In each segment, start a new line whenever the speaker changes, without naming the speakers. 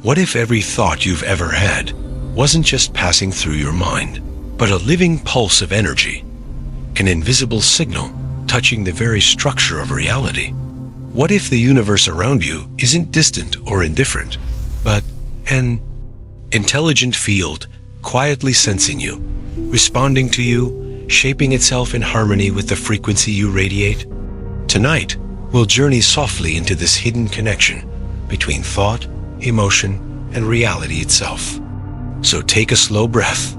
What if every thought you've ever had wasn't just passing through your mind, but a living pulse of energy, an invisible signal touching the very structure of reality? What if the universe around you isn't distant or indifferent, but an intelligent field quietly sensing you, responding to you, shaping itself in harmony with the frequency you radiate? Tonight, we'll journey softly into this hidden connection between thought, emotion, and reality itself. So take a slow breath,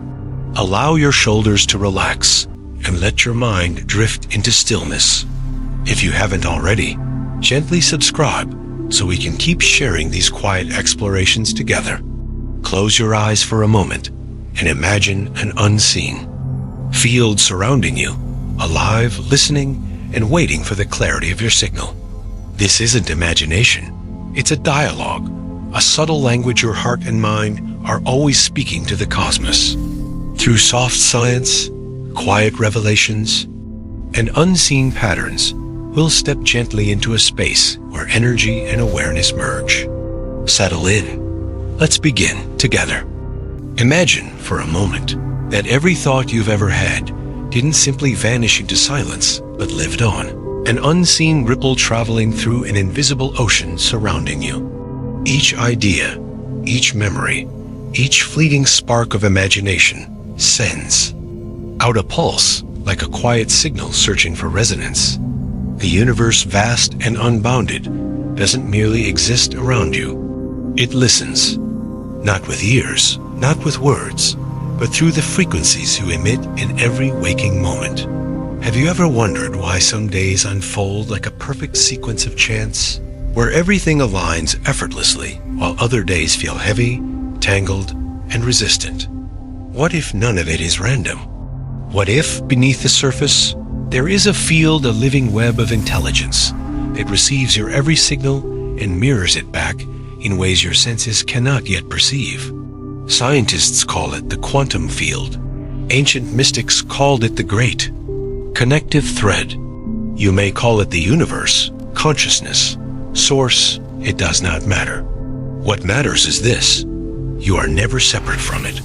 allow your shoulders to relax, and let your mind drift into stillness. If you haven't already, gently subscribe so we can keep sharing these quiet explorations together. Close your eyes for a moment and imagine an unseen field surrounding you, alive, listening, and waiting for the clarity of your signal. This isn't imagination, it's a dialogue, a subtle language your heart and mind are always speaking to the cosmos. Through soft science, quiet revelations, and unseen patterns, we'll step gently into a space where energy and awareness merge. Settle in. Let's begin together. Imagine for a moment that every thought you've ever had didn't simply vanish into silence, but lived on, an unseen ripple traveling through an invisible ocean surrounding you. Each idea, each memory, each fleeting spark of imagination sends out a pulse like a quiet signal searching for resonance. The universe, vast and unbounded, doesn't merely exist around you. It listens, not with ears, not with words, but through the frequencies you emit in every waking moment. Have you ever wondered why some days unfold like a perfect sequence of chance, where everything aligns effortlessly, while other days feel heavy, tangled, and resistant? What if none of it is random? What if, beneath the surface, there is a field, a living web of intelligence that receives your every signal and mirrors it back in ways your senses cannot yet perceive? Scientists call it the quantum field. Ancient mystics called it the great connective thread. You may call it the universe, consciousness, source, it does not matter. What matters is this: you are never separate from it.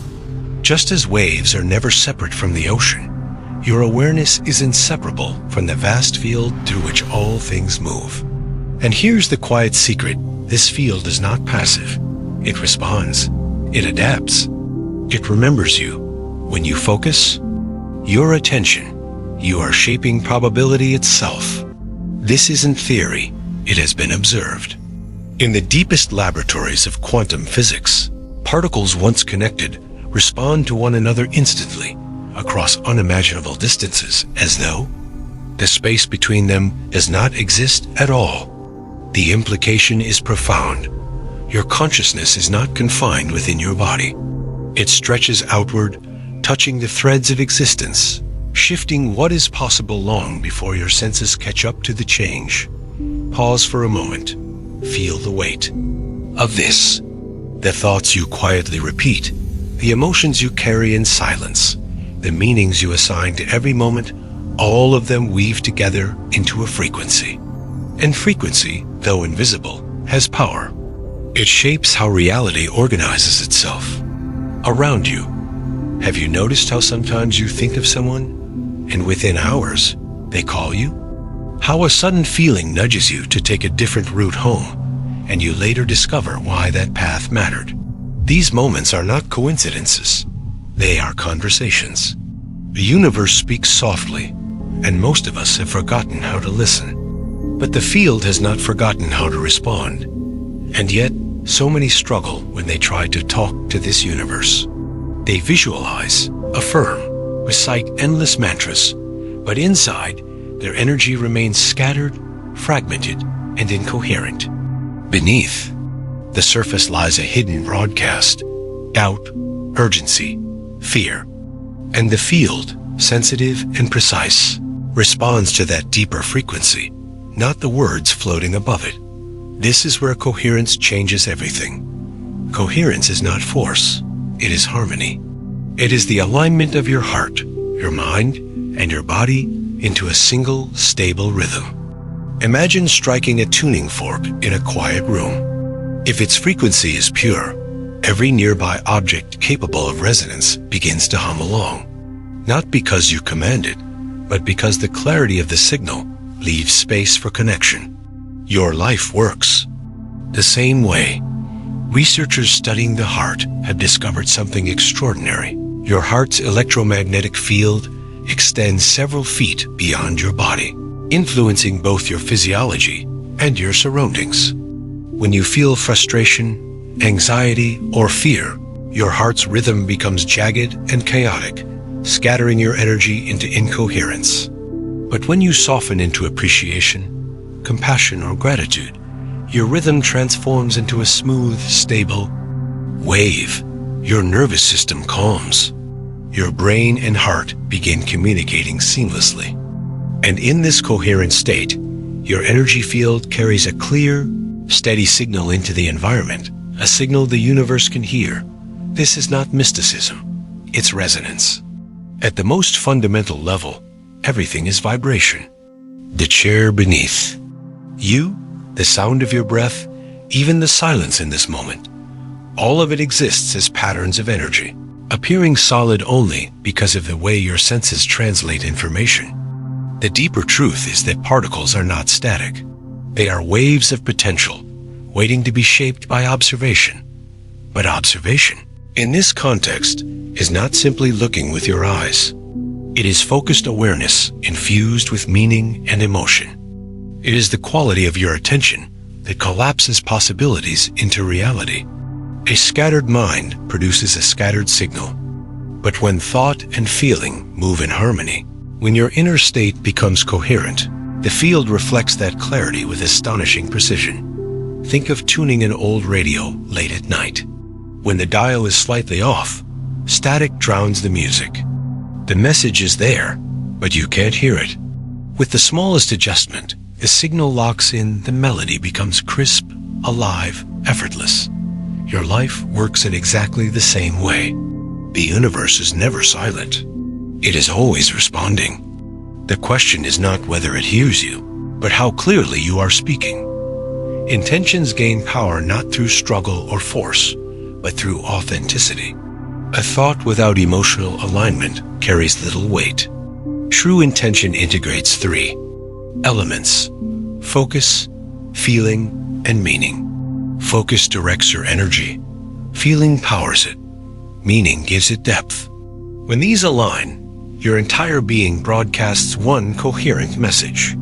Just as waves are never separate from the ocean, your awareness is inseparable from the vast field through which all things move. And here's the quiet secret: this field is not passive. It responds. It adapts. It remembers you. When you focus your attention, you are shaping probability itself. This isn't theory. It has been observed. In the deepest laboratories of quantum physics, particles once connected respond to one another instantly across unimaginable distances, as though the space between them does not exist at all. The implication is profound. Your consciousness is not confined within your body. It stretches outward, touching the threads of existence, shifting what is possible long before your senses catch up to the change. Pause for a moment. Feel the weight of this. The thoughts you quietly repeat, the emotions you carry in silence, the meanings you assign to every moment, all of them weave together into a frequency. And frequency, though invisible, has power. It shapes how reality organizes itself around you. Have you noticed how sometimes you think of someone, and within hours, they call you? How a sudden feeling nudges you to take a different route home, and you later discover why that path mattered. These moments are not coincidences. They are conversations. The universe speaks softly, and most of us have forgotten how to listen. But the field has not forgotten how to respond. And yet, so many struggle when they try to talk to this universe. They visualize, affirm, recite endless mantras, but inside, their energy remains scattered, fragmented, and incoherent. Beneath the surface lies a hidden broadcast: doubt, urgency, fear. And the field, sensitive and precise, responds to that deeper frequency, not the words floating above it. This is where coherence changes everything. Coherence is not force, it is harmony. It is the alignment of your heart, your mind, and your body into a single, stable rhythm. Imagine striking a tuning fork in a quiet room. If its frequency is pure, every nearby object capable of resonance begins to hum along, not because you command it, but because the clarity of the signal leaves space for connection. Your life works the same way. Researchers studying the heart have discovered something extraordinary. Your heart's electromagnetic field extends several feet beyond your body, influencing both your physiology and your surroundings. When you feel frustration, anxiety, or fear, your heart's rhythm becomes jagged and chaotic, scattering your energy into incoherence. But when you soften into appreciation, compassion, or gratitude, your rhythm transforms into a smooth, stable wave. Your nervous system calms. Your brain and heart begin communicating seamlessly. And in this coherent state, your energy field carries a clear, steady signal into the environment, a signal the universe can hear. This is not mysticism, it's resonance. At the most fundamental level, everything is vibration. The chair beneath you, the sound of your breath, even the silence in this moment, all of it exists as patterns of energy, appearing solid only because of the way your senses translate information. The deeper truth is that particles are not static. They are waves of potential, waiting to be shaped by observation. But observation, in this context, is not simply looking with your eyes. It is focused awareness infused with meaning and emotion. It is the quality of your attention that collapses possibilities into reality. A scattered mind produces a scattered signal. But when thought and feeling move in harmony, when your inner state becomes coherent, the field reflects that clarity with astonishing precision. Think of tuning an old radio late at night. When the dial is slightly off, static drowns the music. The message is there, but you can't hear it. With the smallest adjustment, the signal locks in, the melody becomes crisp, alive, effortless. Your life works in exactly the same way. The universe is never silent. It is always responding. The question is not whether it hears you, but how clearly you are speaking. Intentions gain power not through struggle or force, but through authenticity. A thought without emotional alignment carries little weight. True intention integrates three elements: focus, feeling, and meaning. Focus directs your energy. Feeling powers it. Meaning gives it depth. When these align, your entire being broadcasts one coherent message,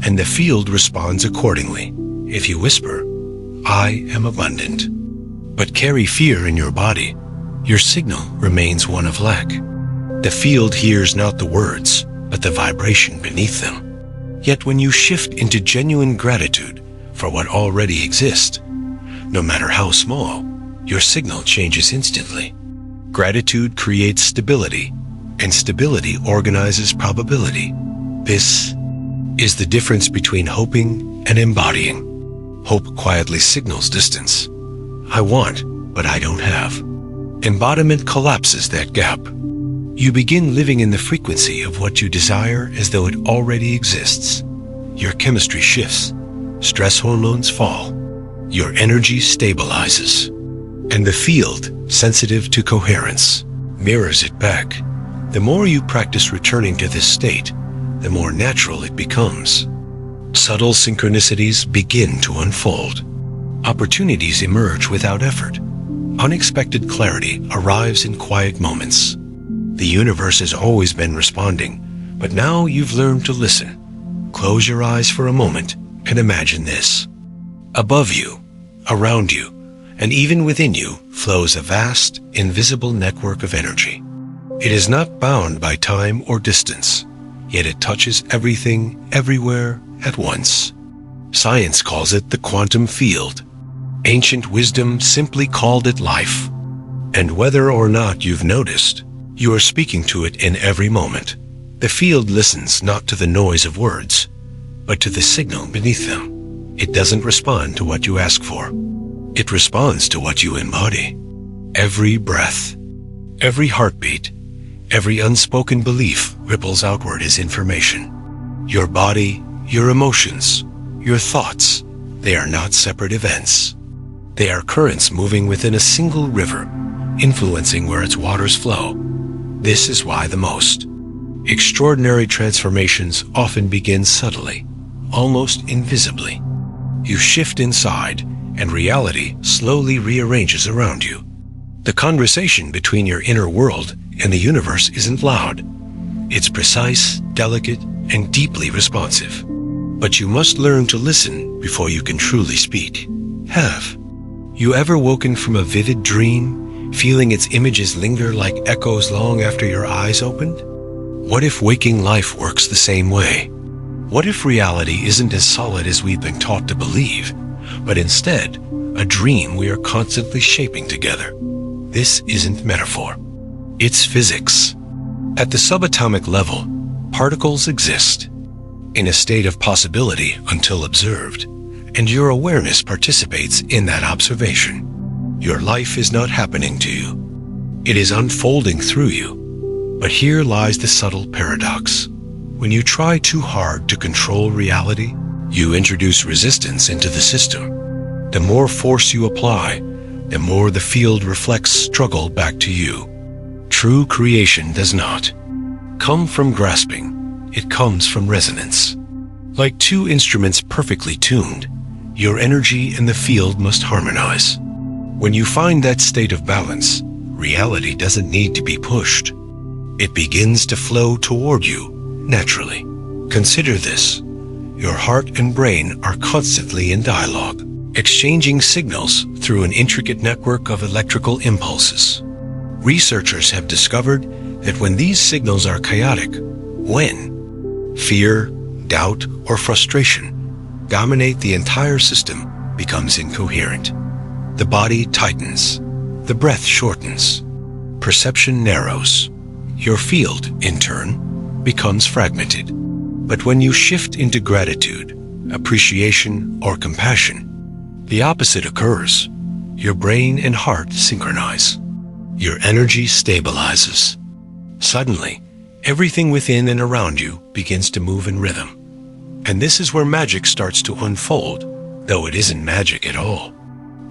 and the field responds accordingly. If you whisper, "I am abundant," but carry fear in your body, your signal remains one of lack. The field hears not the words, but the vibration beneath them. Yet when you shift into genuine gratitude for what already exists, no matter how small, your signal changes instantly. Gratitude creates stability, and stability organizes probability. This is the difference between hoping and embodying. Hope quietly signals distance. I want, but I don't have. Embodiment collapses that gap. You begin living in the frequency of what you desire as though it already exists. Your chemistry shifts. Stress hormones fall. Your energy stabilizes. And the field, sensitive to coherence, mirrors it back. The more you practice returning to this state, the more natural it becomes. Subtle synchronicities begin to unfold. Opportunities emerge without effort. Unexpected clarity arrives in quiet moments. The universe has always been responding, but now you've learned to listen. Close your eyes for a moment and imagine this. Above you, around you, and even within you flows a vast, invisible network of energy. It is not bound by time or distance, yet it touches everything, everywhere, at once. Science calls it the quantum field. Ancient wisdom simply called it life. And whether or not you've noticed, you are speaking to it in every moment. The field listens not to the noise of words, but to the signal beneath them. It doesn't respond to what you ask for. It responds to what you embody. Every breath, every heartbeat, every unspoken belief ripples outward as information. Your body, your emotions, your thoughts, they are not separate events. They are currents moving within a single river, influencing where its waters flow. This is why the most extraordinary transformations often begin subtly, almost invisibly. You shift inside, and reality slowly rearranges around you. The conversation between your inner world and the universe isn't loud. It's precise, delicate, and deeply responsive. But you must learn to listen before you can truly speak. Have you ever woken from a vivid dream, feeling its images linger like echoes long after your eyes opened? What if waking life works the same way? What if reality isn't as solid as we've been taught to believe, but instead a dream we are constantly shaping together? This isn't metaphor. It's physics. At the subatomic level, particles exist in a state of possibility until observed, and your awareness participates in that observation. Your life is not happening to you. It is unfolding through you. But here lies the subtle paradox. When you try too hard to control reality, you introduce resistance into the system. The more force you apply, the more the field reflects struggle back to you. True creation does not come from grasping, it comes from resonance. Like two instruments perfectly tuned, your energy and the field must harmonize. When you find that state of balance, reality doesn't need to be pushed. It begins to flow toward you naturally. Consider this. Your heart and brain are constantly in dialogue, exchanging signals through an intricate network of electrical impulses. Researchers have discovered that when these signals are chaotic, when fear, doubt, or frustration dominate the entire system, becomes incoherent. The body tightens, the breath shortens, perception narrows. Your field, in turn, becomes fragmented. But when you shift into gratitude, appreciation, or compassion, the opposite occurs. Your brain and heart synchronize. Your energy stabilizes. Suddenly, everything within and around you begins to move in rhythm. And this is where magic starts to unfold, though it isn't magic at all.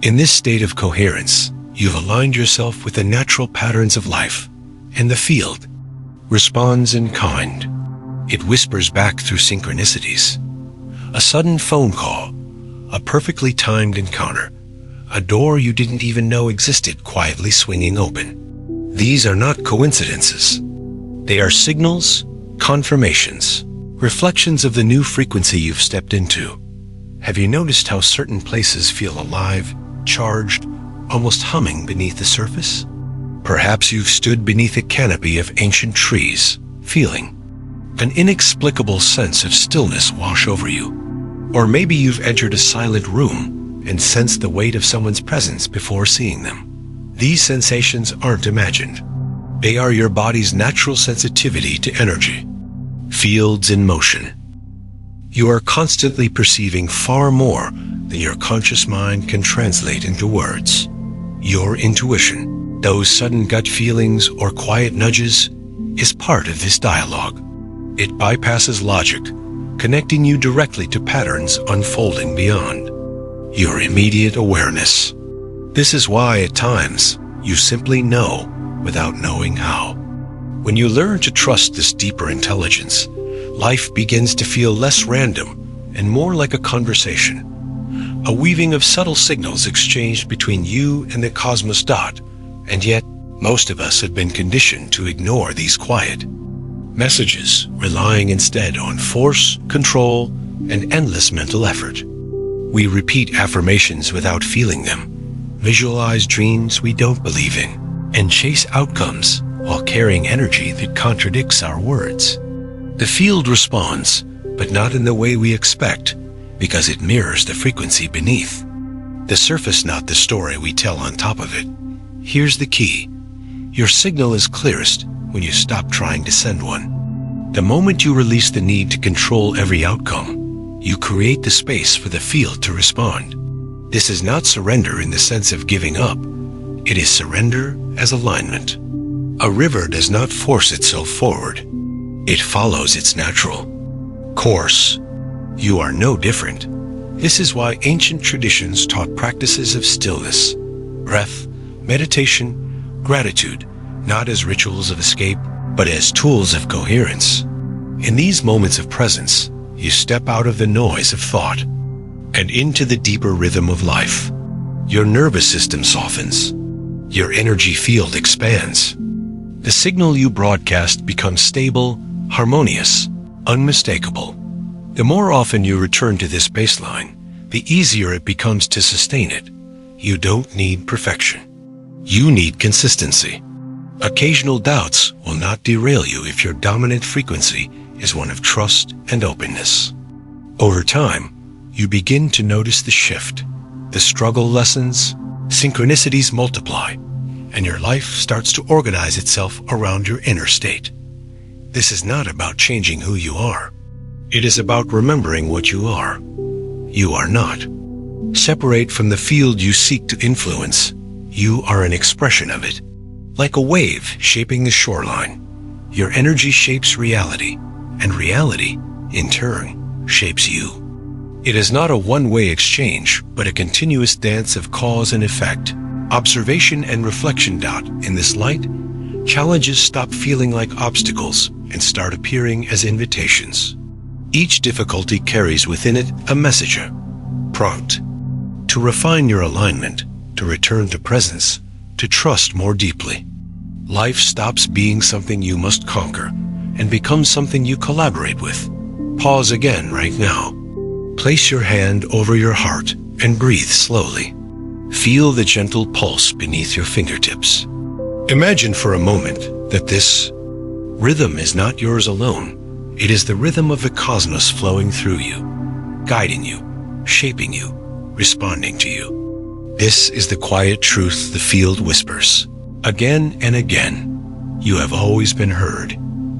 In this state of coherence, you've aligned yourself with the natural patterns of life, and the field responds in kind. It whispers back through synchronicities. A sudden phone call, a perfectly timed encounter, a door you didn't even know existed quietly swinging open. These are not coincidences. They are signals, confirmations, reflections of the new frequency you've stepped into. Have you noticed how certain places feel alive, charged, almost humming beneath the surface? Perhaps you've stood beneath a canopy of ancient trees, feeling an inexplicable sense of stillness wash over you. Or maybe you've entered a silent room and sensed the weight of someone's presence before seeing them. These sensations aren't imagined. They are your body's natural sensitivity to energy. Fields in motion. You are constantly perceiving far more than your conscious mind can translate into words. Your intuition, those sudden gut feelings or quiet nudges, is part of this dialogue. It bypasses logic, connecting you directly to patterns unfolding beyond your immediate awareness. This is why at times you simply know without knowing how. When you learn to trust this deeper intelligence, life begins to feel less random and more like a conversation, a weaving of subtle signals exchanged between you and the cosmos dot, and yet most of us have been conditioned to ignore these quiet messages, relying instead on force, control, and endless mental effort. We repeat affirmations without feeling them, visualize dreams we don't believe in, and chase outcomes while carrying energy that contradicts our words. The field responds, but not in the way we expect, because it mirrors the frequency beneath. The surface, not the story we tell on top of it. Here's the key. Your signal is clearest when you stop trying to send one. The moment you release the need to control every outcome, you create the space for the field to respond. This is not surrender in the sense of giving up. It is surrender as alignment. A river does not force itself forward. It follows its natural course. You are no different. This is why ancient traditions taught practices of stillness, breath, meditation, gratitude, not as rituals of escape, but as tools of coherence. In these moments of presence, you step out of the noise of thought and into the deeper rhythm of life. Your nervous system softens. Your energy field expands. The signal you broadcast becomes stable, harmonious, unmistakable. The more often you return to this baseline, the easier it becomes to sustain it. You don't need perfection. You need consistency. Occasional doubts will not derail you if your dominant frequency is one of trust and openness. Over time, you begin to notice the shift. The struggle lessens, synchronicities multiply, and your life starts to organize itself around your inner state. This is not about changing who you are. It is about remembering what you are. You are not. Separate from the field you seek to influence. You are an expression of it. Like a wave shaping the shoreline, your energy shapes reality, and reality, in turn, shapes you. It is not a one-way exchange, but a continuous dance of cause and effect. Observation and reflection. In this light, challenges stop feeling like obstacles and start appearing as invitations. Each difficulty carries within it a message, prompt, to refine your alignment, to return to presence, to trust more deeply. Life stops being something you must conquer and becomes something you collaborate with. Pause again right now. Place your hand over your heart and breathe slowly. Feel the gentle pulse beneath your fingertips. Imagine for a moment that this rhythm is not yours alone. It is the rhythm of the cosmos flowing through you, guiding you, shaping you, responding to you. This is the quiet truth the field whispers. Again and again, you have always been heard.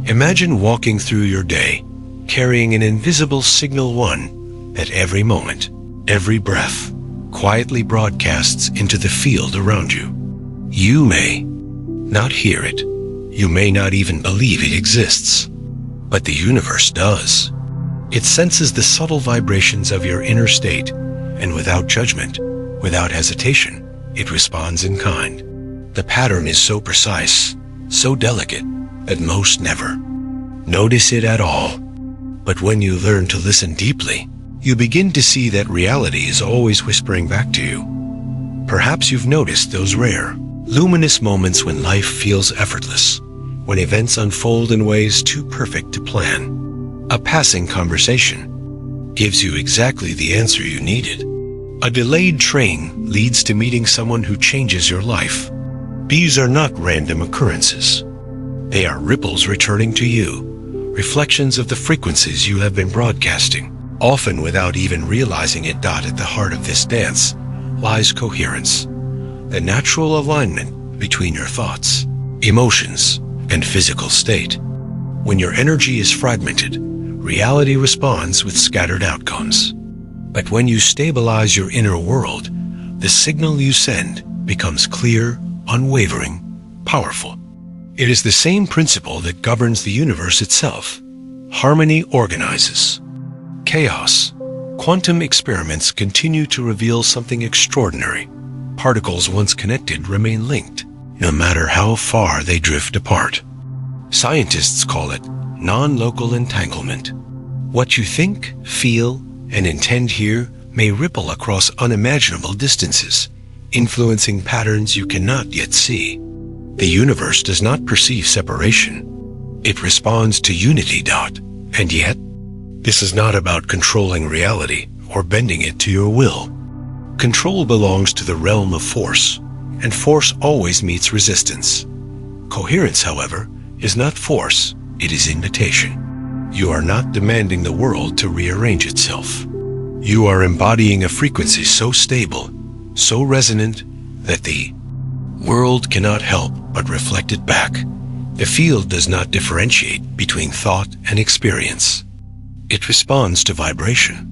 Imagine walking through your day, carrying an invisible signal one that every moment, every breath, quietly broadcasts into the field around you. You may not hear it. You may not even believe it exists. But the universe does. It senses the subtle vibrations of your inner state, and without judgment, without hesitation, it responds in kind. The pattern is so precise, so delicate, that most never notice it at all. But when you learn to listen deeply, you begin to see that reality is always whispering back to you. Perhaps you've noticed those rare, luminous moments when life feels effortless, when events unfold in ways too perfect to plan. A passing conversation gives you exactly the answer you needed. A delayed train leads to meeting someone who changes your life. These are not random occurrences. They are ripples returning to you, reflections of the frequencies you have been broadcasting, often without even realizing it. At the heart of this dance lies coherence, the natural alignment between your thoughts, emotions, and physical state. When your energy is fragmented, reality responds with scattered outcomes. But when you stabilize your inner world, the signal you send becomes clear, unwavering, powerful. It is the same principle that governs the universe itself. Harmony organizes. Chaos. Quantum experiments continue to reveal something extraordinary. Particles once connected remain linked, no matter how far they drift apart. Scientists call it non-local entanglement. What you think, feel, and intend here may ripple across unimaginable distances, influencing patterns you cannot yet see. The universe does not perceive separation. It responds to unity. And yet, this is not about controlling reality or bending it to your will. Control belongs to the realm of force, and force always meets resistance. Coherence, however, is not force, it is invitation. You are not demanding the world to rearrange itself. You are embodying a frequency so stable, so resonant, that the world cannot help but reflect it back. The field does not differentiate between thought and experience. It responds to vibration.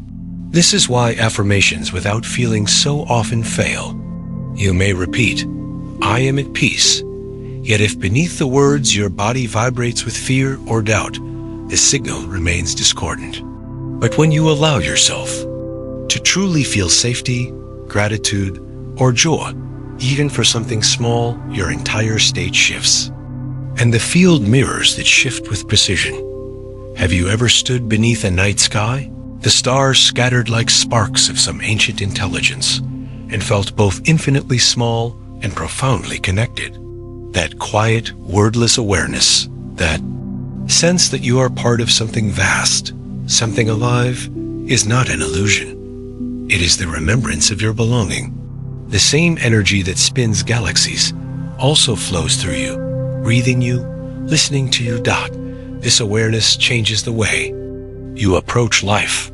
This is why affirmations without feeling so often fail. You may repeat, "I am at peace," yet if beneath the words your body vibrates with fear or doubt, the signal remains discordant. But when you allow yourself to truly feel safety, gratitude, or joy. Even for something small, your entire state shifts. And the field mirrors that shift with precision. Have you ever stood beneath a night sky, the stars scattered like sparks of some ancient intelligence, and felt both infinitely small and profoundly connected? That quiet, wordless awareness, that sense that you are part of something vast, something alive, is not an illusion. It is the remembrance of your belonging. The same energy that spins galaxies also flows through you, breathing you, listening to you. This awareness changes the way you approach life.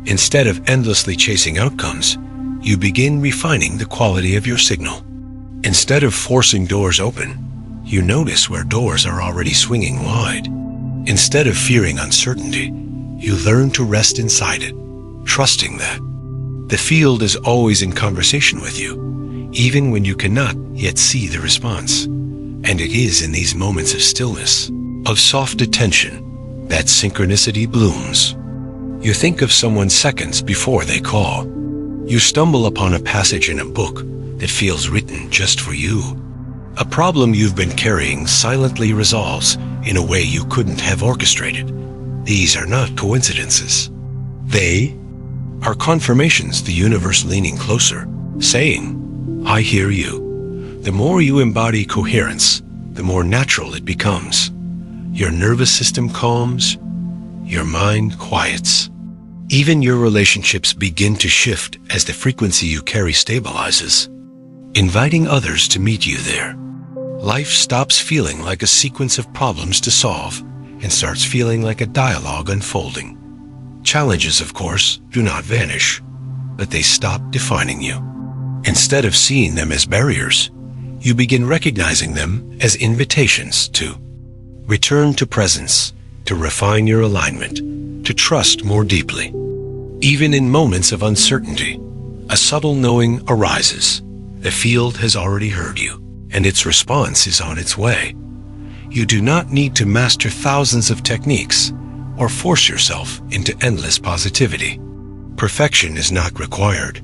Instead of endlessly chasing outcomes, you begin refining the quality of your signal. Instead of forcing doors open, you notice where doors are already swinging wide. Instead of fearing uncertainty, you learn to rest inside it, trusting that the field is always in conversation with you, even when you cannot yet see the response. And it is in these moments of stillness, of soft attention, that synchronicity blooms. You think of someone seconds before they call. You stumble upon a passage in a book that feels written just for you. A problem you've been carrying silently resolves in a way you couldn't have orchestrated. These are not coincidences. They are confirmations, the universe leaning closer, saying, "I hear you." The more you embody coherence, the more natural it becomes. Your nervous system calms, your mind quiets. Even your relationships begin to shift as the frequency you carry stabilizes, inviting others to meet you there. Life stops feeling like a sequence of problems to solve and starts feeling like a dialogue unfolding. Challenges, of course, do not vanish, but they stop defining you. Instead of seeing them as barriers, you begin recognizing them as invitations to return to presence, to refine your alignment, to trust more deeply. Even in moments of uncertainty, a subtle knowing arises. The field has already heard you, and its response is on its way. You do not need to master thousands of techniques or force yourself into endless positivity. Perfection is not required.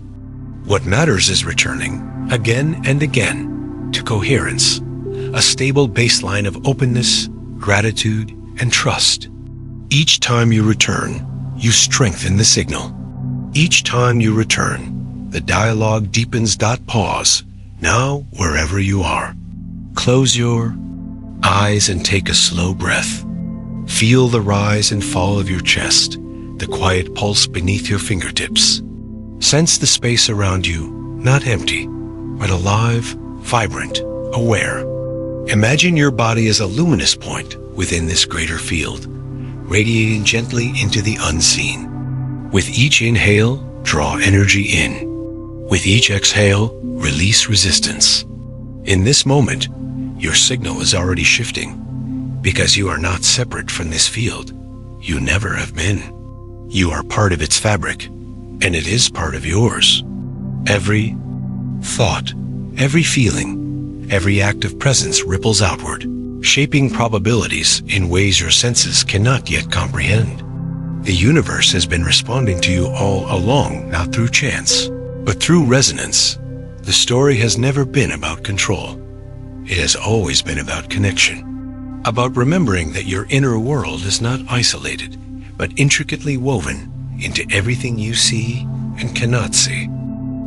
What matters is returning, again and again, to coherence, a stable baseline of openness, gratitude, and trust. Each time you return, you strengthen the signal. Each time you return, the dialogue deepens. Pause, now wherever you are. Close your eyes and take a slow breath. Feel the rise and fall of your chest, the quiet pulse beneath your fingertips. Sense the space around you, not empty, but alive, vibrant, aware. Imagine your body as a luminous point within this greater field, radiating gently into the unseen. With each inhale, draw energy in. With each exhale, release resistance. In this moment, your signal is already shifting, because you are not separate from this field. You never have been. You are part of its fabric, and it is part of yours. Every thought, every feeling, every act of presence ripples outward, shaping probabilities in ways your senses cannot yet comprehend. The universe has been responding to you all along, not through chance, but through resonance. The story has never been about control. It has always been about connection, about remembering that your inner world is not isolated, but intricately woven into everything you see and cannot see.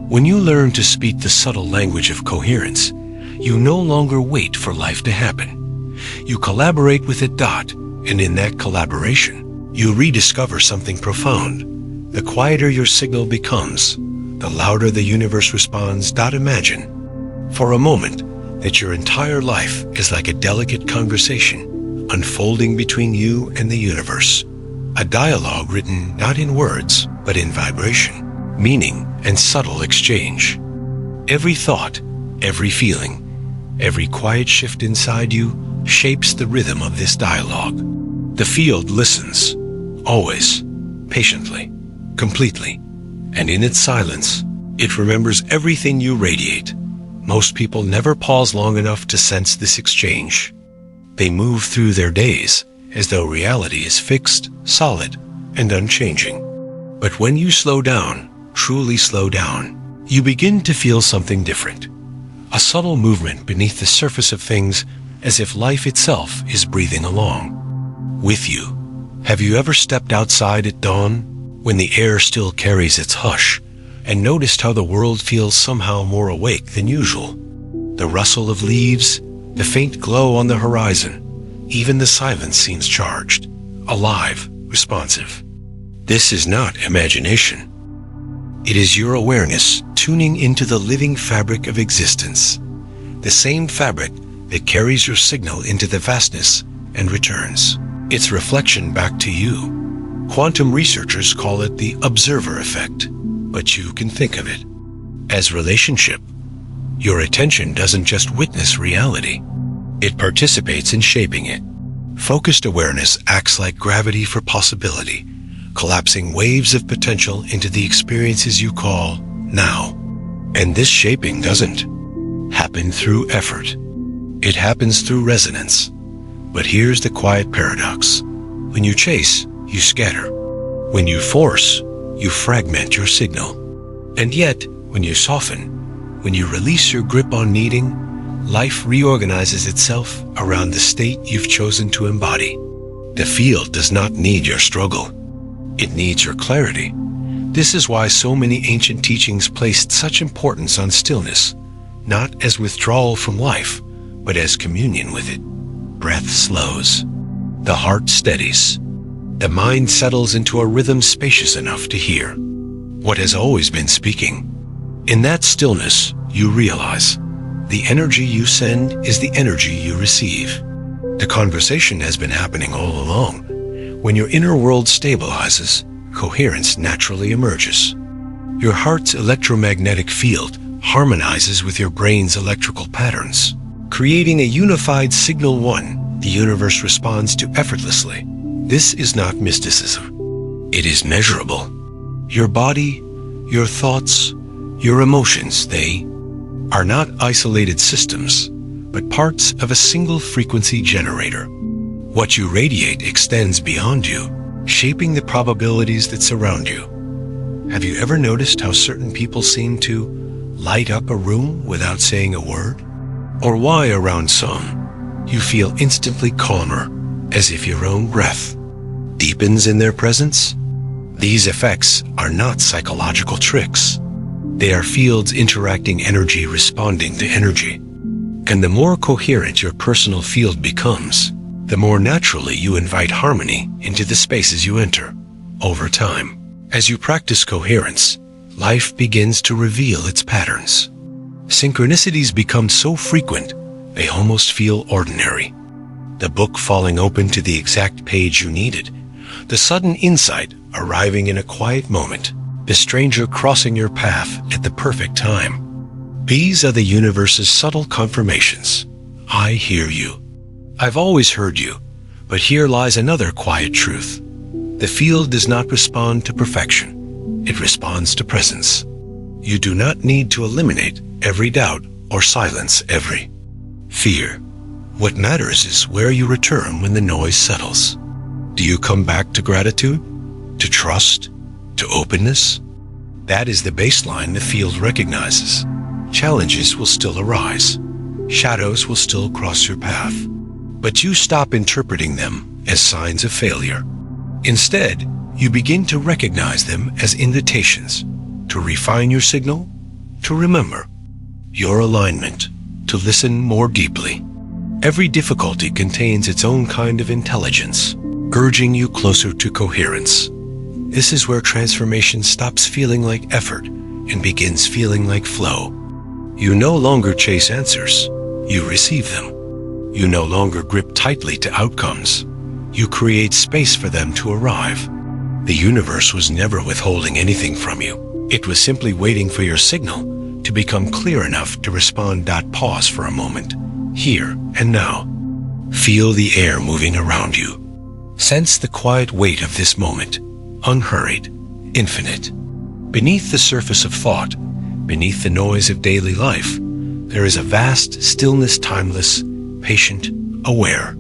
When you learn to speak the subtle language of coherence, you no longer wait for life to happen. You collaborate with it. And in that collaboration, you rediscover something profound. The quieter your signal becomes, the louder the universe responds. Imagine, for a moment, that your entire life is like a delicate conversation unfolding between you and the universe. A dialogue written not in words, but in vibration, meaning, and subtle exchange. Every thought, every feeling, every quiet shift inside you shapes the rhythm of this dialogue. The field listens, always, patiently, completely, and in its silence, it remembers everything you radiate. Most people never pause long enough to sense this exchange. They move through their days as though reality is fixed, solid, and unchanging. But when you slow down, truly slow down, you begin to feel something different. A subtle movement beneath the surface of things, as if life itself is breathing along with you. Have you ever stepped outside at dawn, when the air still carries its hush, and noticed how the world feels somehow more awake than usual? The rustle of leaves, the faint glow on the horizon, even the silence seems charged, alive, responsive. This is not imagination. It is your awareness tuning into the living fabric of existence, the same fabric that carries your signal into the vastness and returns its reflection back to you. Quantum researchers call it the observer effect, but you can think of it as relationship. Your attention doesn't just witness reality, it participates in shaping it. Focused awareness acts like gravity for possibility, collapsing waves of potential into the experiences you call now. And this shaping doesn't happen through effort. It happens through resonance. But here's the quiet paradox. When you chase, you scatter. When you force, you fragment your signal. And yet, when you soften, when you release your grip on needing, life reorganizes itself around the state you've chosen to embody. The field does not need your struggle. It needs your clarity. This is why so many ancient teachings placed such importance on stillness, not as withdrawal from life, but as communion with it. Breath slows. The heart steadies. The mind settles into a rhythm spacious enough to hear what has always been speaking. In that stillness, you realize the energy you send is the energy you receive. The conversation has been happening all along. When your inner world stabilizes, coherence naturally emerges. Your heart's electromagnetic field harmonizes with your brain's electrical patterns, creating a unified signal one the universe responds to effortlessly. This is not mysticism. It is measurable. Your body, your thoughts, your emotions, they are not isolated systems, but parts of a single frequency generator. What you radiate extends beyond you, shaping the probabilities that surround you. Have you ever noticed how certain people seem to light up a room without saying a word? Or why around some, you feel instantly calmer, as if your own breath deepens in their presence? These effects are not psychological tricks. They are fields interacting, energy responding to energy. And the more coherent your personal field becomes, the more naturally you invite harmony into the spaces you enter. Over time, as you practice coherence, life begins to reveal its patterns. Synchronicities become so frequent, they almost feel ordinary. The book falling open to the exact page you needed, the sudden insight arriving in a quiet moment, the stranger crossing your path at the perfect time. These are the universe's subtle confirmations. I hear you. I've always heard you, but here lies another quiet truth. The field does not respond to perfection. It responds to presence. You do not need to eliminate every doubt or silence every fear. What matters is where you return when the noise settles. Do you come back to gratitude, to trust, to openness? That is the baseline the field recognizes. Challenges will still arise. Shadows will still cross your path. But you stop interpreting them as signs of failure. Instead, you begin to recognize them as invitations to refine your signal, to remember your alignment, to listen more deeply. Every difficulty contains its own kind of intelligence, urging you closer to coherence. This is where transformation stops feeling like effort and begins feeling like flow. You no longer chase answers, you receive them. You no longer grip tightly to outcomes. You create space for them to arrive. The universe was never withholding anything from you. It was simply waiting for your signal to become clear enough to respond. Pause for a moment, here and now. Feel the air moving around you. Sense the quiet weight of this moment, unhurried, infinite. Beneath the surface of thought, beneath the noise of daily life, there is a vast stillness, timeless, patient, aware.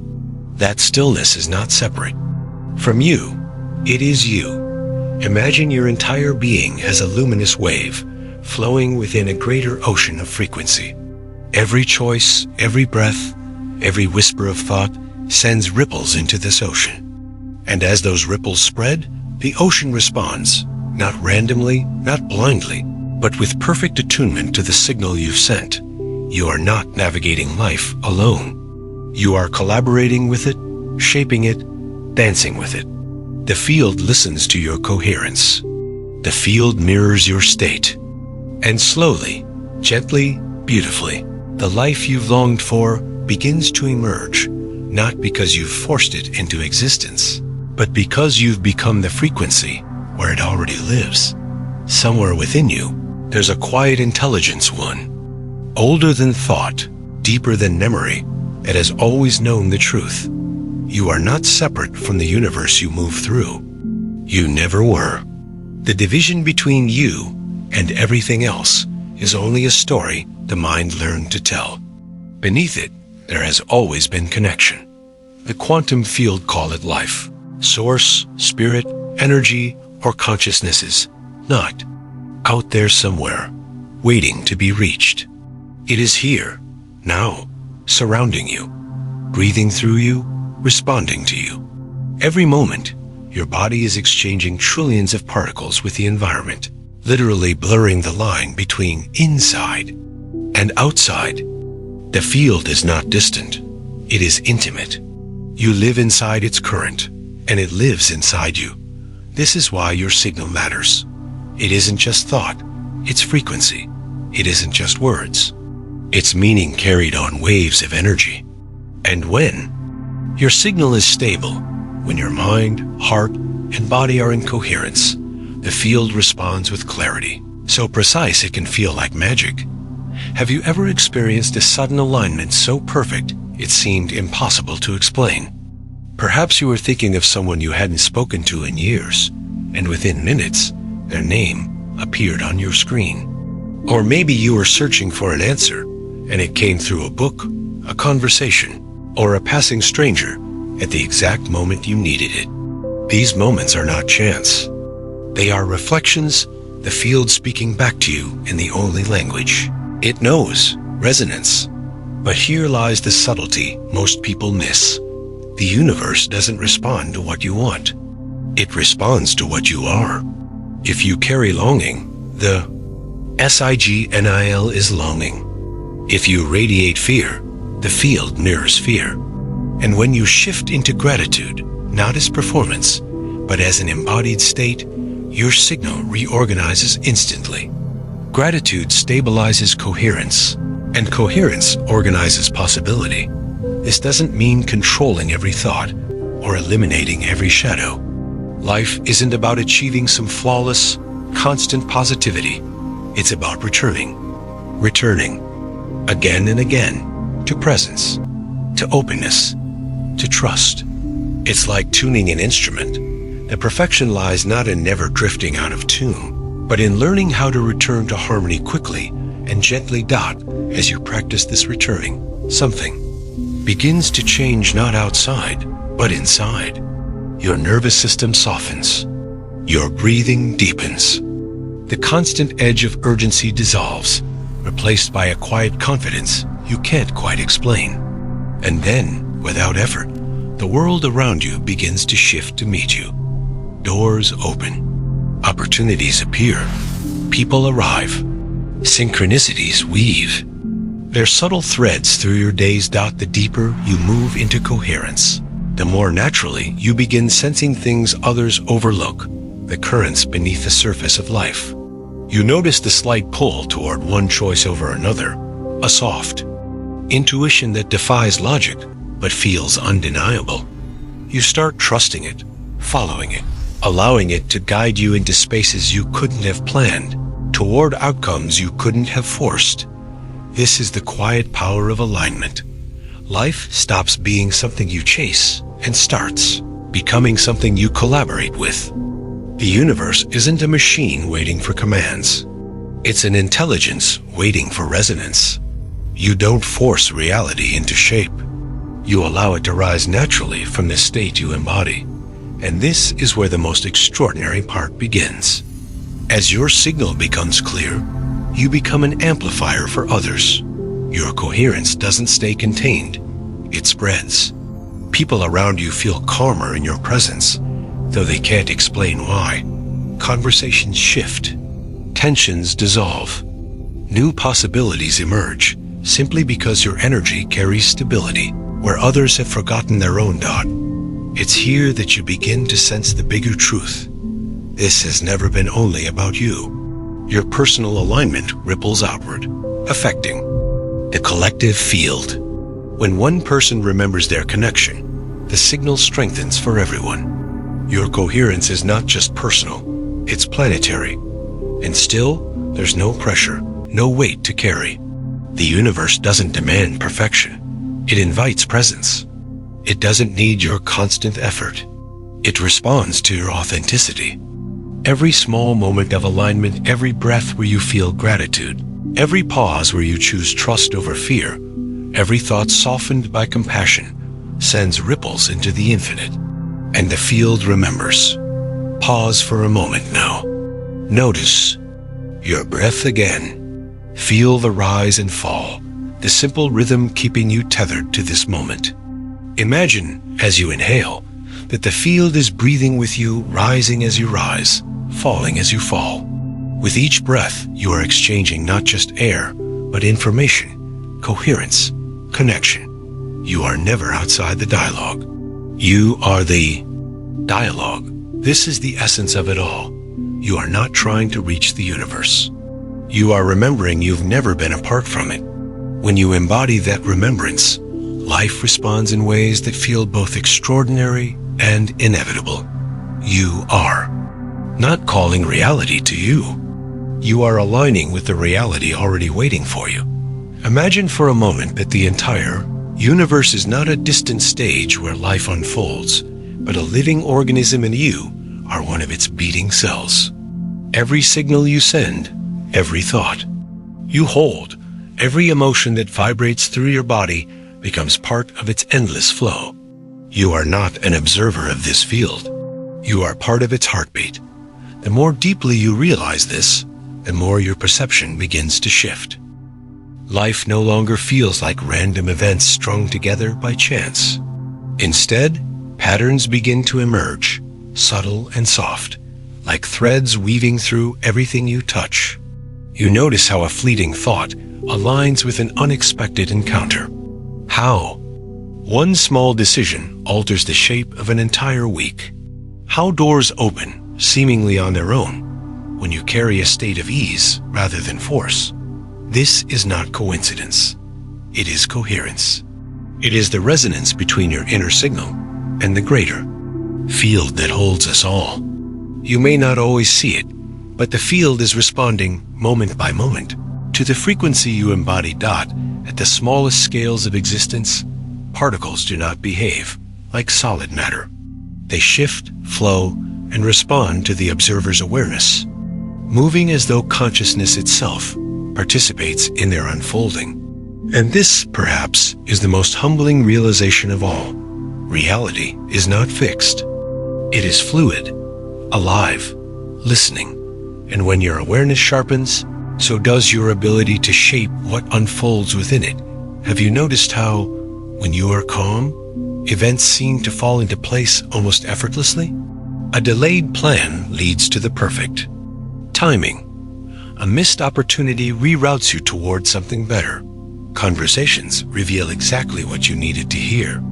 That stillness is not separate from you. It is you. Imagine your entire being as a luminous wave flowing within a greater ocean of frequency. Every choice, every breath, every whisper of thought sends ripples into this ocean. And as those ripples spread, the ocean responds, not randomly, not blindly, but with perfect attunement to the signal you've sent. You are not navigating life alone. You are collaborating with it, shaping it, dancing with it. The field listens to your coherence. The field mirrors your state. And slowly, gently, beautifully, the life you've longed for begins to emerge, not because you've forced it into existence, but because you've become the frequency where it already lives. Somewhere within you, there's a quiet intelligence, one, older than thought, deeper than memory, that has always known the truth. You are not separate from the universe you move through. You never were. The division between you and everything else is only a story the mind learned to tell. Beneath it, there has always been connection. The quantum field call it life. Source, spirit, energy, or consciousness is not out there somewhere, waiting to be reached. It is here, now, surrounding you, breathing through you, responding to you. Every moment, your body is exchanging trillions of particles with the environment, literally blurring the line between inside and outside. The field is not distant. It is intimate. You live inside its current, and it lives inside you. This is why your signal matters. It isn't just thought, it's frequency. It isn't just words. It's meaning carried on waves of energy. And when your signal is stable, when your mind, heart, and body are in coherence, the field responds with clarity, so precise it can feel like magic. Have you ever experienced a sudden alignment so perfect it seemed impossible to explain? Perhaps you were thinking of someone you hadn't spoken to in years, and within minutes, their name appeared on your screen. Or maybe you were searching for an answer, and it came through a book, a conversation, or a passing stranger at the exact moment you needed it. These moments are not chance. They are reflections, the field speaking back to you in the only language it knows, resonance. But here lies the subtlety most people miss. The universe doesn't respond to what you want. It responds to what you are. If you carry longing, the SIGNIL is longing. If you radiate fear, the field mirrors fear. And when you shift into gratitude, not as performance, but as an embodied state, your signal reorganizes instantly. Gratitude stabilizes coherence, and coherence organizes possibility. This doesn't mean controlling every thought or eliminating every shadow. Life isn't about achieving some flawless, constant positivity. It's about returning again and again to presence, to openness, to trust. It's like tuning an instrument. The perfection lies not in never drifting out of tune, but in learning how to return to harmony quickly and gently dot as you practice this returning. Something begins to change not outside, but inside. Your nervous system softens. Your breathing deepens. The constant edge of urgency dissolves, replaced by a quiet confidence you can't quite explain. And then, without effort, the world around you begins to shift to meet you. Doors open. Opportunities appear. People arrive. Synchronicities weave. Their subtle threads through your days dot the deeper you move into coherence. The more naturally you begin sensing things others overlook, the currents beneath the surface of life. You notice the slight pull toward one choice over another, a soft intuition that defies logic but feels undeniable. You start trusting it, following it, allowing it to guide you into spaces you couldn't have planned, toward outcomes you couldn't have forced. This is the quiet power of alignment. Life stops being something you chase and starts becoming something you collaborate with. The universe isn't a machine waiting for commands. It's an intelligence waiting for resonance. You don't force reality into shape. You allow it to rise naturally from the state you embody. And this is where the most extraordinary part begins. As your signal becomes clear, you become an amplifier for others. Your coherence doesn't stay contained, it spreads. People around you feel calmer in your presence, though they can't explain why. Conversations shift, tensions dissolve, new possibilities emerge simply because your energy carries stability where others have forgotten their own dot. It's here that you begin to sense the bigger truth. This has never been only about you. Your personal alignment ripples outward, affecting the collective field. When one person remembers their connection, the signal strengthens for everyone. Your coherence is not just personal, it's planetary. And still, there's no pressure, no weight to carry. The universe doesn't demand perfection. It invites presence. It doesn't need your constant effort. It responds to your authenticity. Every small moment of alignment, every breath where you feel gratitude, every pause where you choose trust over fear, every thought softened by compassion, sends ripples into the infinite. And the field remembers. Pause for a moment now. Notice your breath again. Feel the rise and fall, the simple rhythm keeping you tethered to this moment. Imagine, as you inhale, that the field is breathing with you, rising as you rise, falling as you fall. With each breath, you are exchanging not just air, but information, coherence, connection. You are never outside the dialogue. You are the dialogue. This is the essence of it all. You are not trying to reach the universe. You are remembering you've never been apart from it. When you embody that remembrance, life responds in ways that feel both extraordinary and inevitable. You are not calling reality to you. You are aligning with the reality already waiting for you. Imagine for a moment that the entire universe is not a distant stage where life unfolds, but a living organism, and you are one of its beating cells. Every signal you send, every thought you hold, every emotion that vibrates through your body becomes part of its endless flow. You are not an observer of this field. You are part of its heartbeat. The more deeply you realize this, the more your perception begins to shift. Life no longer feels like random events strung together by chance. Instead, patterns begin to emerge, subtle and soft, like threads weaving through everything you touch. You notice how a fleeting thought aligns with an unexpected encounter. How one small decision alters the shape of an entire week. How doors open, seemingly on their own, when you carry a state of ease rather than force. This is not coincidence. It is coherence. It is the resonance between your inner signal and the greater field that holds us all. You may not always see it, but the field is responding moment by moment to the frequency you embody. At the smallest scales of existence, particles do not behave like solid matter. They shift, flow, and respond to the observer's awareness, moving as though consciousness itself participates in their unfolding. And this, perhaps, is the most humbling realization of all. Reality is not fixed. It is fluid, alive, listening. And when your awareness sharpens, so does your ability to shape what unfolds within it. Have you noticed how, when you are calm, events seem to fall into place almost effortlessly? A delayed plan leads to the perfect. Timing. A missed opportunity reroutes you towards something better. Conversations reveal exactly what you needed to hear.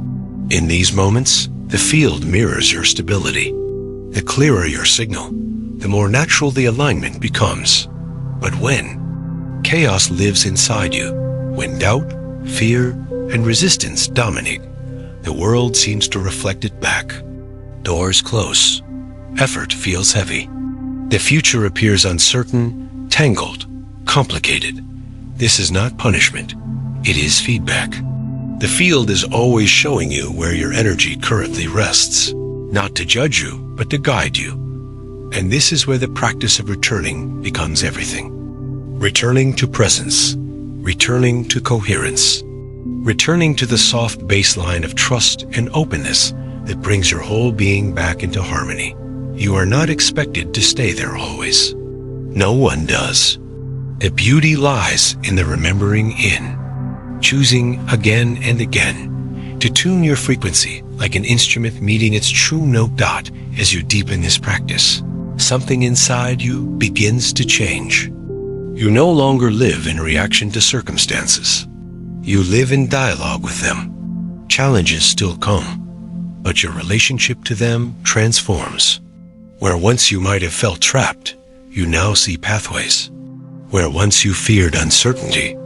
In these moments, the field mirrors your stability. The clearer your signal, the more natural the alignment becomes. But when chaos lives inside you, when doubt, fear, and resistance dominate, the world seems to reflect it back. Doors close. Effort feels heavy. The future appears uncertain, tangled, complicated. This is not punishment. It is feedback. The field is always showing you where your energy currently rests, not to judge you, but to guide you. And this is where the practice of returning becomes everything. Returning to presence, returning to coherence, returning to the soft baseline of trust and openness that brings your whole being back into harmony. You are not expected to stay there always. No one does. The beauty lies in the remembering in, choosing again and again to tune your frequency like an instrument meeting its true note dot. As you deepen this practice, something inside you begins to change. You no longer live in reaction to circumstances. You live in dialogue with them. Challenges still come, but your relationship to them transforms. Where once you might have felt trapped, you now see pathways. Where once you feared uncertainty,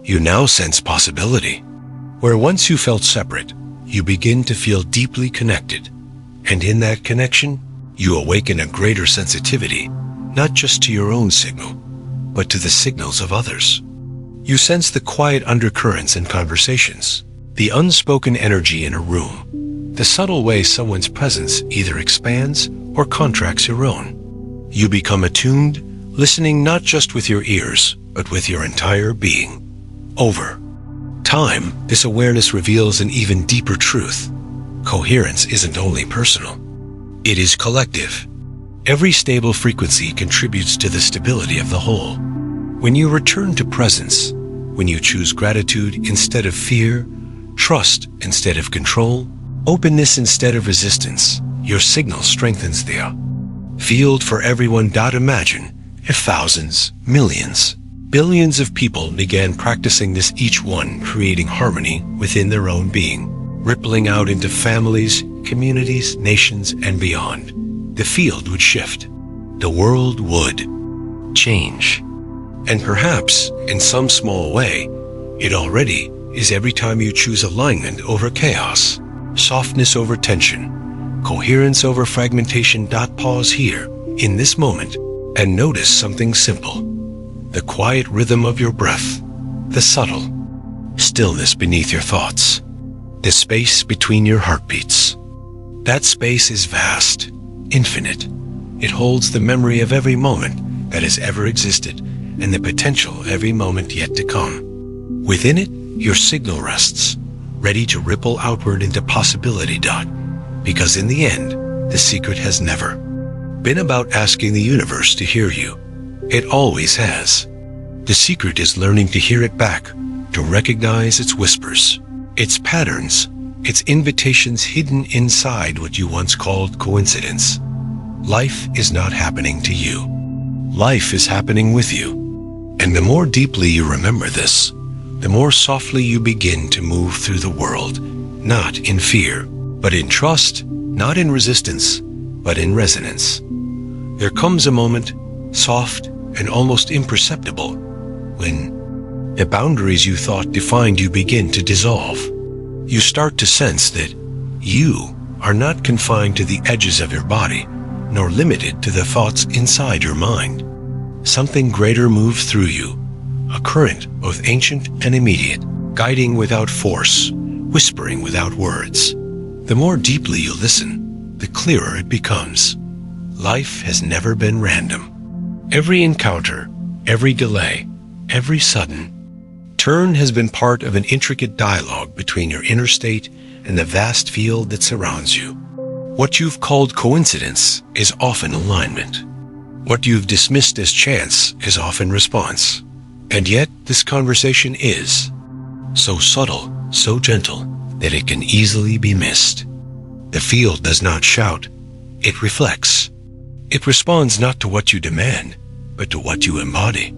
you now sense possibility. Where once you felt separate, you begin to feel deeply connected. And in that connection, you awaken a greater sensitivity, not just to your own signal, but to the signals of others. You sense the quiet undercurrents in conversations, the unspoken energy in a room, the subtle way someone's presence either expands or contracts your own. You become attuned, listening not just with your ears, but with your entire being. Over time, this awareness reveals an even deeper truth. Coherence isn't only personal, it is collective. Every stable frequency contributes to the stability of the whole. When you return to presence, when you choose gratitude instead of fear, trust instead of control, openness instead of resistance, your signal strengthens the field for everyone. Imagine if thousands, millions, billions of people began practicing this, each one creating harmony within their own being, rippling out into families, communities, nations, and beyond. The field would shift. The world would change. And perhaps, in some small way, it already is every time you choose alignment over chaos, softness over tension, coherence over fragmentation. Pause here, in this moment, and notice something simple. The quiet rhythm of your breath, the subtle stillness beneath your thoughts, the space between your heartbeats. That space is vast, infinite. It holds the memory of every moment that has ever existed and the potential of every moment yet to come. Within it, your signal rests, ready to ripple outward into possibility. Because in the end, the secret has never been about asking the universe to hear you. It always has. The secret is learning to hear it back, to recognize its whispers, its patterns, its invitations hidden inside what you once called coincidence. Life is not happening to you. Life is happening with you. And the more deeply you remember this, the more softly you begin to move through the world, not in fear, but in trust, not in resistance, but in resonance. There comes a moment, soft and almost imperceptible, when the boundaries you thought defined you begin to dissolve. You start to sense that you are not confined to the edges of your body, nor limited to the thoughts inside your mind. Something greater moves through you, a current both ancient and immediate, guiding without force, whispering without words. The more deeply you listen, the clearer it becomes. Life has never been random. Every encounter, every delay, every sudden turn has been part of an intricate dialogue between your inner state and the vast field that surrounds you. What you've called coincidence is often alignment. What you've dismissed as chance is often response. And yet, this conversation is so subtle, so gentle, that it can easily be missed. The field does not shout, it reflects. It responds not to what you demand, but to what you embody.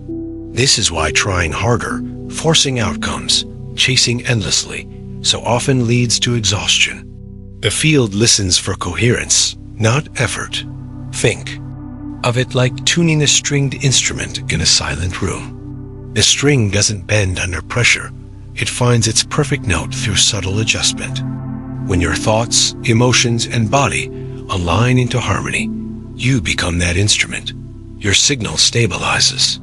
This is why trying harder, forcing outcomes, chasing endlessly, so often leads to exhaustion. The field listens for coherence, not effort. Think of it like tuning a stringed instrument in a silent room. The string doesn't bend under pressure. It finds its perfect note through subtle adjustment. When your thoughts, emotions, and body align into harmony, you become that instrument. Your signal stabilizes.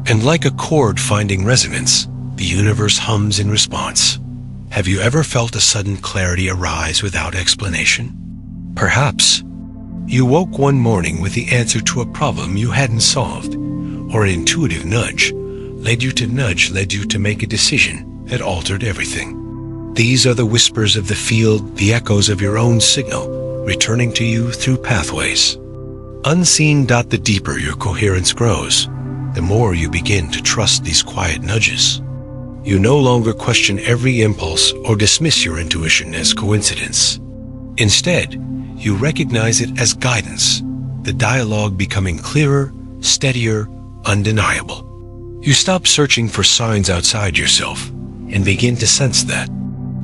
And like a chord finding resonance, the universe hums in response. Have you ever felt a sudden clarity arise without explanation? Perhaps you woke one morning with the answer to a problem you hadn't solved, or an intuitive nudge led you to make a decision that altered everything. These are the whispers of the field, the echoes of your own signal, returning to you through pathways. Unseen. The deeper your coherence grows, the more you begin to trust these quiet nudges. You no longer question every impulse or dismiss your intuition as coincidence. Instead, you recognize it as guidance, the dialogue becoming clearer, steadier, undeniable. You stop searching for signs outside yourself and begin to sense that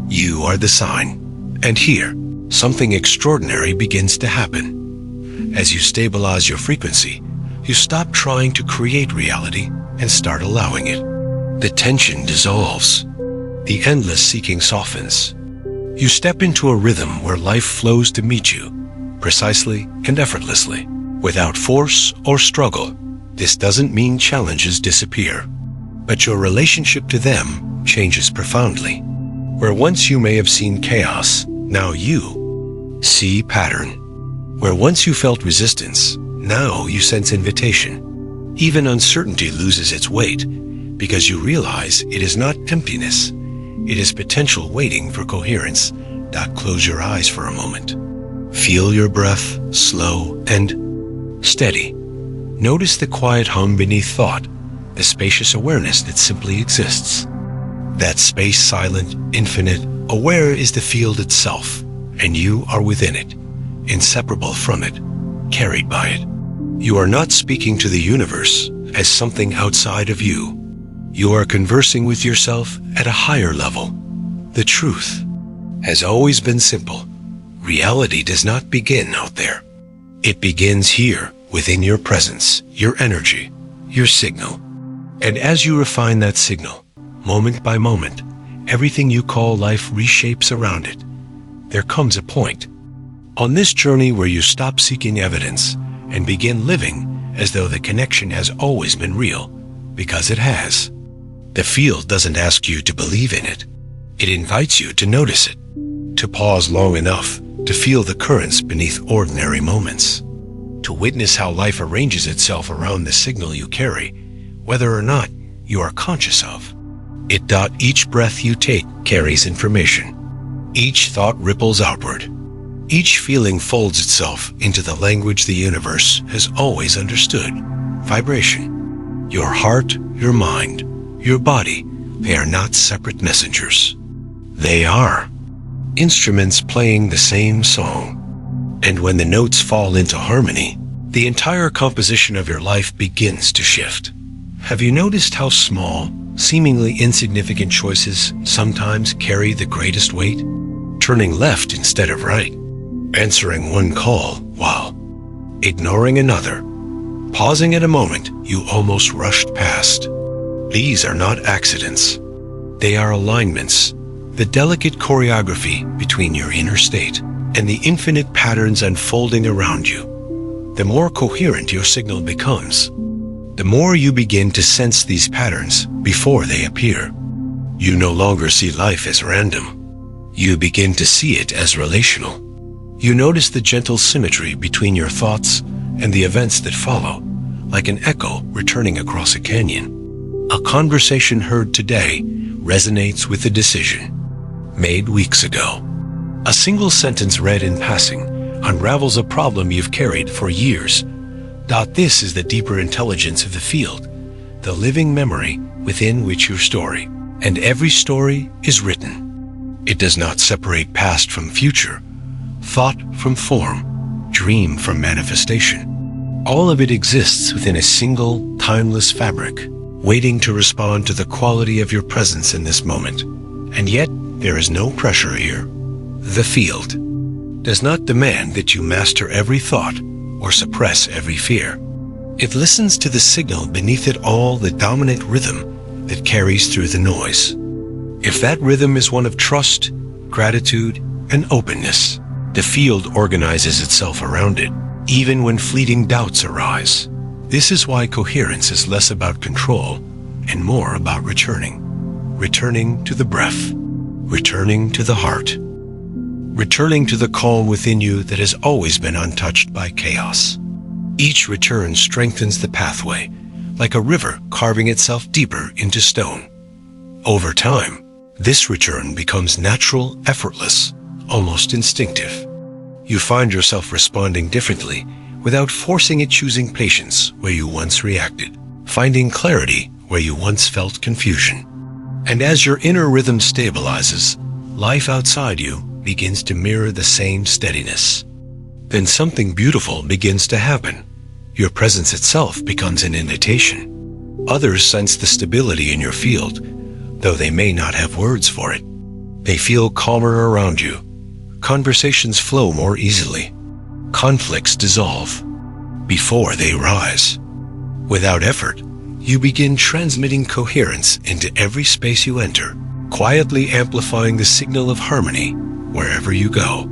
you are the sign. And here, something extraordinary begins to happen. As you stabilize your frequency, you stop trying to create reality and start allowing it. The tension dissolves. The endless seeking softens. You step into a rhythm where life flows to meet you, precisely and effortlessly, without force or struggle. This doesn't mean challenges disappear, but your relationship to them changes profoundly. Where once you may have seen chaos, now you see pattern. Where once you felt resistance, now you sense invitation. Even uncertainty loses its weight because you realize it is not emptiness. It is potential waiting for coherence. Close your eyes for a moment. Feel your breath, slow and steady. Notice the quiet hum beneath thought, the spacious awareness that simply exists. That space, silent, infinite, aware is the field itself, and you are within it, inseparable from it, carried by it. You are not speaking to the universe as something outside of you. You are conversing with yourself at a higher level. The truth has always been simple. Reality does not begin out there. It begins here, within your presence, your energy, your signal. And as you refine that signal, moment by moment, everything you call life reshapes around it. There comes a point on this journey where you stop seeking evidence and begin living as though the connection has always been real, because it has. The field doesn't ask you to believe in it. It invites you to notice it, to pause long enough to feel the currents beneath ordinary moments, to witness how life arranges itself around the signal you carry, whether or not you are conscious of it. Each breath you take carries information. Each thought ripples outward. Each feeling folds itself into the language the universe has always understood. Vibration. Your heart, your mind, your body, they are not separate messengers. They are instruments playing the same song. And when the notes fall into harmony, the entire composition of your life begins to shift. Have you noticed how small, seemingly insignificant choices sometimes carry the greatest weight? Turning left instead of right, answering one call while ignoring another, pausing at a moment you almost rushed past. These are not accidents. They are alignments, the delicate choreography between your inner state and the infinite patterns unfolding around you. The more coherent your signal becomes, the more you begin to sense these patterns before they appear. You no longer see life as random. You begin to see it as relational. You notice the gentle symmetry between your thoughts and the events that follow, like an echo returning across a canyon. A conversation heard today resonates with a decision made weeks ago. A single sentence read in passing unravels a problem you've carried for years. This is the deeper intelligence of the field, the living memory within which your story, and every story is written. It does not separate past from future, thought from form, dream from manifestation. All of it exists within a single, timeless fabric, waiting to respond to the quality of your presence in this moment. And yet, there is no pressure here. The field does not demand that you master every thought or suppress every fear. It listens to the signal beneath it all, the dominant rhythm that carries through the noise. If that rhythm is one of trust, gratitude, and openness, the field organizes itself around it, even when fleeting doubts arise. This is why coherence is less about control and more about returning. Returning to the breath, returning to the heart, returning to the calm within you that has always been untouched by chaos. Each return strengthens the pathway, like a river carving itself deeper into stone. Over time, This return becomes natural, effortless, almost instinctive. You find yourself responding differently without forcing it, choosing patience where you once reacted, finding clarity where you once felt confusion. And as your inner rhythm stabilizes, life outside you begins to mirror the same steadiness. Then something beautiful begins to happen. Your presence itself becomes an invitation. Others sense the stability in your field, though they may not have words for it. They feel calmer around you. Conversations flow more easily. Conflicts dissolve before they rise. Without effort, you begin transmitting coherence into every space you enter, quietly amplifying the signal of harmony wherever you go.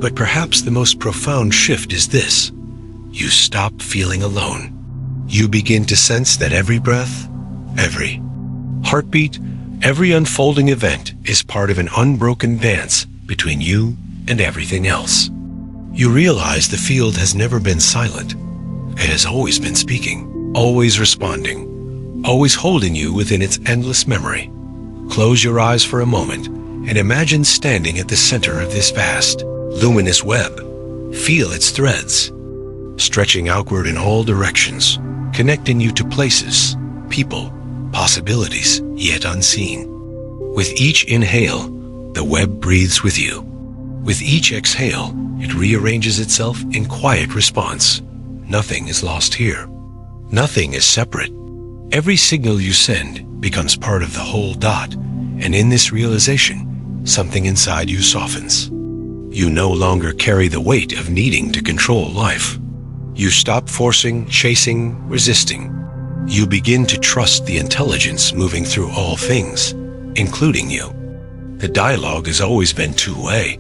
But perhaps the most profound shift is this: you stop feeling alone. You begin to sense that every breath, every heartbeat, every unfolding event is part of an unbroken dance between you and everything else. You realize the field has never been silent. It has always been speaking, always responding, always holding you within its endless memory. Close your eyes for a moment and imagine standing at the center of this vast, luminous web. Feel its threads, stretching outward in all directions, connecting you to places, people, possibilities yet unseen. With each inhale, the web breathes with you. With each exhale, it rearranges itself in quiet response. Nothing is lost here. Nothing is separate. Every signal you send becomes part of the whole dot, and in this realization, something inside you softens. You no longer carry the weight of needing to control life. You stop forcing, chasing, resisting. You begin to trust the intelligence moving through all things, including you. The dialogue has always been two-way,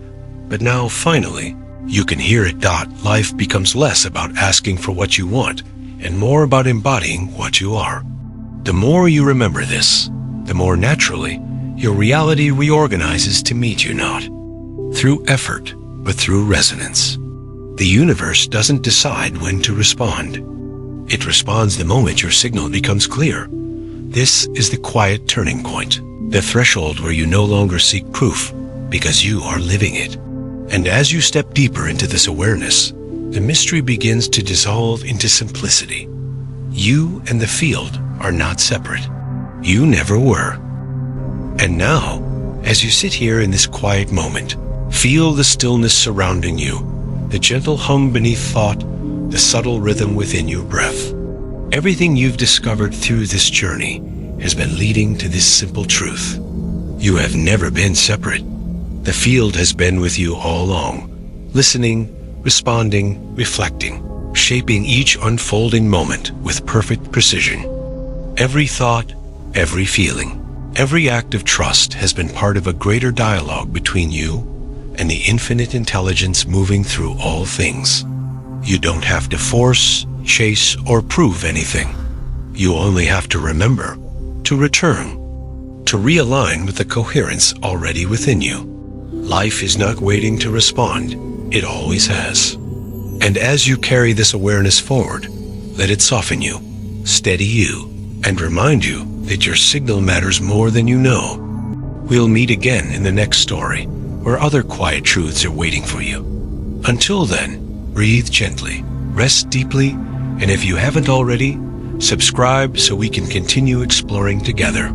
but now, finally, you can hear it. Life becomes less about asking for what you want and more about embodying what you are. The more you remember this, the more naturally your reality reorganizes to meet you, not through effort, but through resonance. The universe doesn't decide when to respond. It responds the moment your signal becomes clear. This is the quiet turning point, the threshold where you no longer seek proof because you are living it. And as you step deeper into this awareness, the mystery begins to dissolve into simplicity. You and the field are not separate. You never were. And now, as you sit here in this quiet moment, feel the stillness surrounding you, the gentle hum beneath thought, the subtle rhythm within your breath. Everything you've discovered through this journey has been leading to this simple truth. You have never been separate. The field has been with you all along, listening, responding, reflecting, shaping each unfolding moment with perfect precision. Every thought, every feeling, every act of trust has been part of a greater dialogue between you and the infinite intelligence moving through all things. You don't have to force, chase, or prove anything. You only have to remember, to return, to realign with the coherence already within you. Life is not waiting to respond. It always has. And as you carry this awareness forward, let it soften you, steady you, and remind you that your signal matters more than you know. We'll meet again in the next story, where other quiet truths are waiting for you. Until then, breathe gently, rest deeply, and if you haven't already, subscribe so we can continue exploring together.